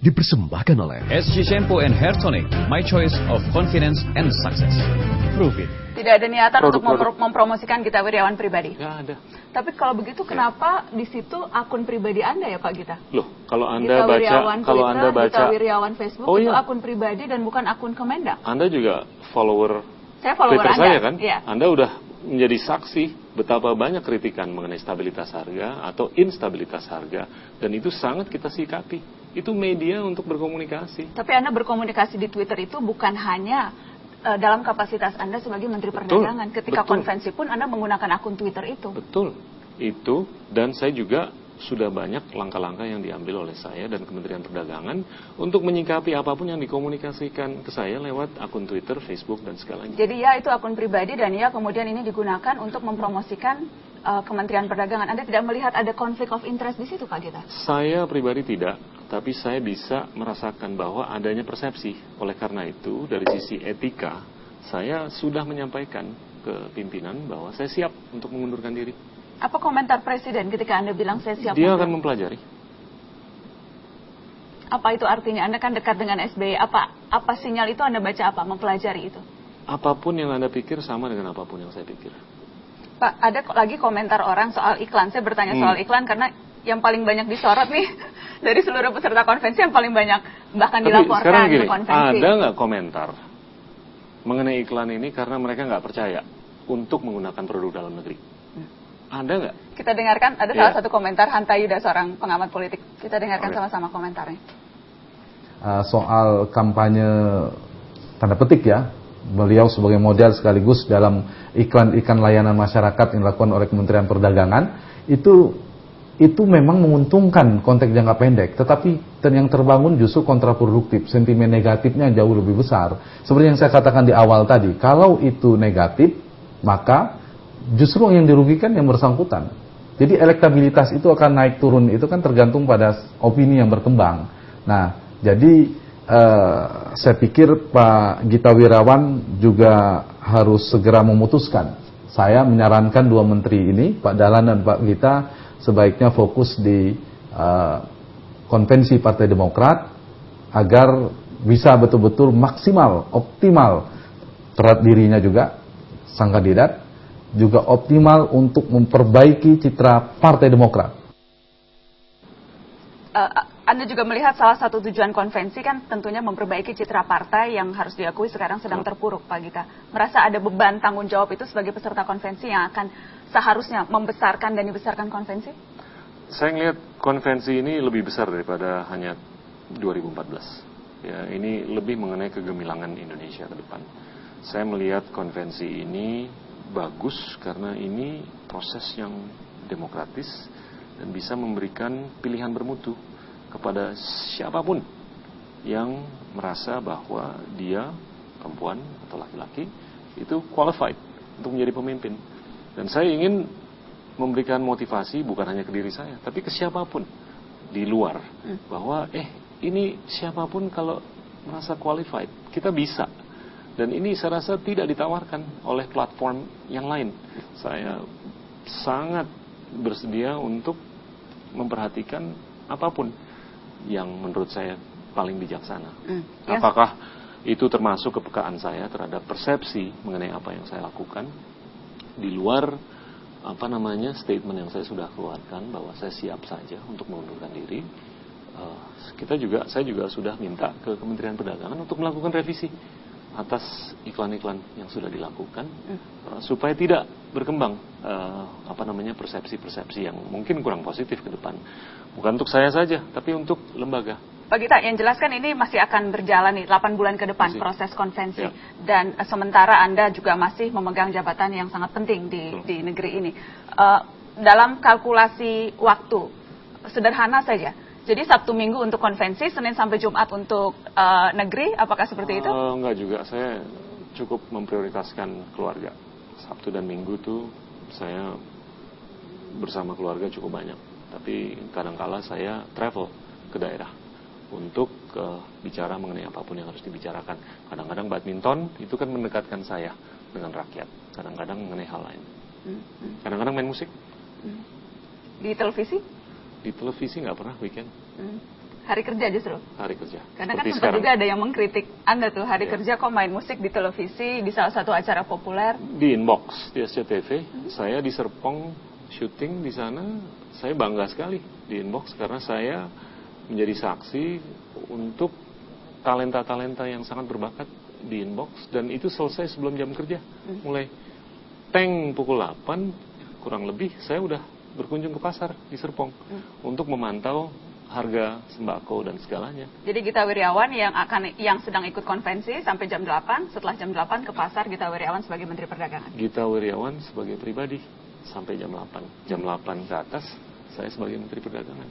dipersembahkan oleh SG Shampoo and Hair Tonic, my choice of confidence and success. Prove it. Tidak ada niatan untuk mempromosikan Gita Wirjawan pribadi? Nggak ada. Tapi kalau begitu kenapa di situ akun pribadi Anda ya Pak Gita? Loh, kalau Anda baca, Gita Wirjawan Facebook itu akun pribadi dan bukan akun Kemendak. Anda juga follower Twitter saya kan? Iya. Anda udah menjadi saksi betapa banyak kritikan mengenai stabilitas harga atau instabilitas harga, dan itu sangat kita sikapi. Itu media untuk berkomunikasi. Tapi Anda berkomunikasi di Twitter itu bukan hanya dalam kapasitas Anda sebagai Menteri Perdagangan. Ketika konvensi pun Anda menggunakan akun Twitter itu. Betul. Itu, dan saya juga sudah banyak langkah-langkah yang diambil oleh saya dan Kementerian Perdagangan untuk menyikapi apapun yang dikomunikasikan ke saya lewat akun Twitter, Facebook, dan segalanya. Jadi ya itu akun pribadi dan ya kemudian ini digunakan untuk mempromosikan Kementerian Perdagangan. Anda tidak melihat ada konflik of interest di situ Pak Gita? Saya pribadi tidak, tapi saya bisa merasakan bahwa adanya persepsi. Oleh karena itu, dari sisi etika, saya sudah menyampaikan ke pimpinan bahwa saya siap untuk mengundurkan diri. Apa komentar Presiden ketika Anda bilang saya siap? Dia akan mempelajari. Apa itu artinya? Anda kan dekat dengan SBY. Apa sinyal itu Anda baca apa? Mempelajari itu? Apapun yang Anda pikir sama dengan apapun yang saya pikir. Pak, ada lagi komentar orang soal iklan. Saya bertanya soal iklan karena yang paling banyak disorot nih dari seluruh peserta konvensi yang paling banyak bahkan dilaporkan ke konvensi. Ada nggak komentar mengenai iklan ini karena mereka nggak percaya untuk menggunakan produk dalam negeri? Ada nggak? Kita dengarkan, ada salah satu komentar Hanta Yuda, seorang pengamat politik. Kita dengarkan sama-sama komentarnya. Soal kampanye tanda petik ya, beliau sebagai model sekaligus dalam iklan-iklan layanan masyarakat yang dilakukan oleh Kementerian Perdagangan, itu memang menguntungkan konteks jangka pendek, tetapi yang terbangun justru kontraproduktif, sentimen negatifnya jauh lebih besar. Seperti yang saya katakan di awal tadi, kalau itu negatif, maka justru yang dirugikan yang bersangkutan. Jadi elektabilitas itu akan naik turun, itu kan tergantung pada opini yang berkembang. Nah, jadi saya pikir Pak Gita Wirjawan juga harus segera memutuskan. Saya menyarankan dua menteri ini, Pak Dahlan dan Pak Gita, sebaiknya fokus di konvensi Partai Demokrat agar bisa betul-betul maksimal, optimal terhadap dirinya juga, sang kandidat, juga optimal untuk memperbaiki citra Partai Demokrat. Anda juga melihat salah satu tujuan konvensi kan tentunya memperbaiki citra partai yang harus diakui sekarang sedang terpuruk, Pak Gita. Merasa ada beban tanggung jawab itu sebagai peserta konvensi yang akan seharusnya membesarkan dan dibesarkan konvensi? Saya melihat konvensi ini lebih besar daripada hanya 2014. Ya, ini lebih mengenai kegemilangan Indonesia ke depan. Saya melihat konvensi ini bagus karena ini proses yang demokratis dan bisa memberikan pilihan bermutu kepada siapapun yang merasa bahwa dia, perempuan atau laki-laki, itu qualified untuk menjadi pemimpin. Dan saya ingin memberikan motivasi bukan hanya ke diri saya, tapi ke siapapun di luar, bahwa ini siapapun kalau merasa qualified, kita bisa. Dan ini saya rasa tidak ditawarkan oleh platform yang lain. Saya sangat bersedia untuk memperhatikan apapun yang menurut saya paling bijaksana. Apakah itu termasuk kepekaan saya terhadap persepsi mengenai apa yang saya lakukan di luar statement yang saya sudah keluarkan bahwa saya siap saja untuk mengundurkan diri. Saya juga sudah minta ke Kementerian Perdagangan untuk melakukan revisi atas iklan-iklan yang sudah dilakukan supaya tidak berkembang persepsi-persepsi yang mungkin kurang positif ke depan. Bukan untuk saya saja, tapi untuk lembaga. Pak Gita, yang jelaskan ini masih akan berjalan nih 8 bulan ke depan proses konvensi. Ya. Dan sementara Anda juga masih memegang jabatan yang sangat penting di negeri ini. Dalam kalkulasi waktu, sederhana saja. Jadi Sabtu Minggu untuk konvensi, Senin sampai Jumat untuk negeri, apakah seperti itu? Enggak juga, saya cukup memprioritaskan keluarga. Sabtu dan Minggu tuh saya bersama keluarga cukup banyak. Tapi kadang-kala saya travel ke daerah untuk bicara mengenai apapun yang harus dibicarakan. Kadang-kadang badminton itu kan mendekatkan saya dengan rakyat. Kadang-kadang mengenai hal lain. Kadang-kadang main musik. Di televisi? Di televisi nggak pernah weekend. Hari kerja justru? Hari kerja. Karena kan Seperti sempat sekarang. juga ada yang mengkritik Anda tuh, hari Iya. kerja kok main musik di televisi, di salah satu acara populer. Di Inbox, di SCTV, saya di Serpong syuting di sana, saya bangga sekali di Inbox karena saya menjadi saksi untuk talenta-talenta yang sangat berbakat di Inbox, dan itu selesai sebelum jam kerja. Mulai teng pukul 8 kurang lebih saya udah berkunjung ke pasar di Serpong untuk memantau harga sembako dan segalanya. Jadi Gita Wirjawan yang sedang ikut konvensi sampai jam 8, setelah jam 8 ke pasar Gita Wirjawan sebagai Menteri Perdagangan. Gita Wirjawan sebagai pribadi sampai jam 8. Jam 8 ke atas saya sebagai Menteri Perdagangan.